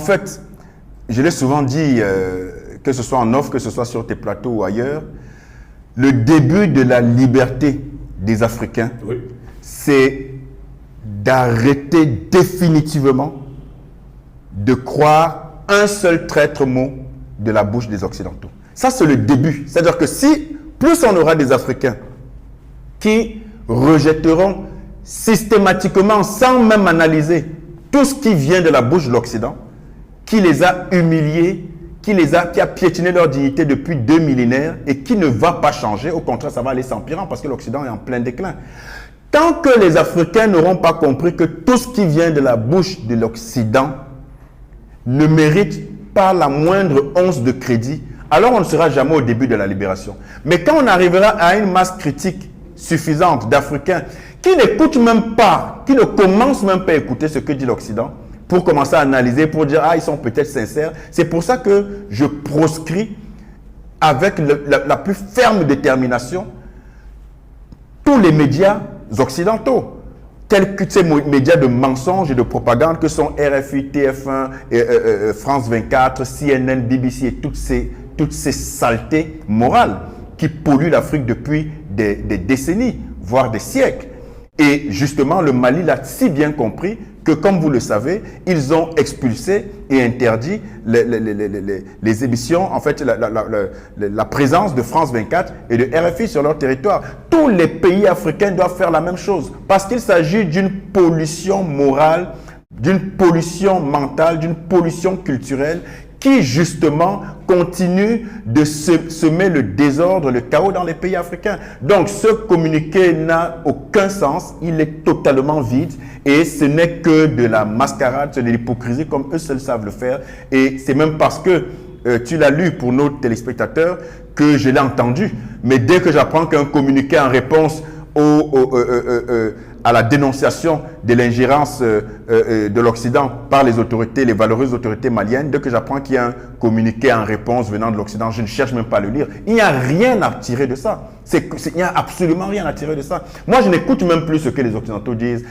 fait, je l'ai souvent dit, que ce soit en off, que ce soit sur tes plateaux ou ailleurs, le début de la liberté des Africains, Oui. c'est d'arrêter définitivement de croire un seul traître mot de la bouche des Occidentaux. Ça, c'est le début. C'est-à-dire que si plus on aura des Africains qui rejetteront systématiquement, sans même analyser, tout ce qui vient de la bouche de l'Occident, qui les a humiliés, qui a piétiné leur dignité depuis 2 millénaires et qui ne va pas changer. Au contraire, ça va aller s'empirant parce que l'Occident est en plein déclin. Tant que les Africains n'auront pas compris que tout ce qui vient de la bouche de l'Occident ne mérite pas la moindre once de crédit, alors on ne sera jamais au début de la libération. Mais quand on arrivera à une masse critique suffisante d'Africains qui n'écoutent même pas, qui ne commencent même pas à écouter ce que dit l'Occident, pour commencer à analyser, pour dire « Ah, ils sont peut-être sincères ». C'est pour ça que je proscris avec la plus ferme détermination tous les médias occidentaux, tels que ces médias de mensonges et de propagande que sont RFI, TF1, France 24, CNN, BBC et toutes ces saletés morales qui polluent l'Afrique depuis des décennies, voire des siècles. Et justement, le Mali l'a si bien compris que, comme vous le savez, ils ont expulsé et interdit les émissions, en fait, la présence de France 24 et de RFI sur leur territoire. Tous les pays africains doivent faire la même chose parce qu'il s'agit d'une pollution morale, d'une pollution mentale, d'une pollution culturelle qui, justement, continue de semer le désordre, le chaos dans les pays africains. Donc, ce communiqué n'a aucun sens, il est totalement vide et ce n'est que de la mascarade, c'est de l'hypocrisie comme eux seuls savent le faire. Et c'est même parce que tu l'as lu pour nos téléspectateurs que je l'ai entendu. Mais dès que j'apprends qu'un communiqué en réponse à la dénonciation de l'ingérence de l'Occident par les autorités, les valeureuses autorités maliennes, dès que j'apprends qu'il y a un communiqué en réponse venant de l'Occident, je ne cherche même pas à le lire. Il n'y a rien à tirer de ça. Il n'y a absolument rien à tirer de ça. Moi, je n'écoute même plus ce que les Occidentaux disent.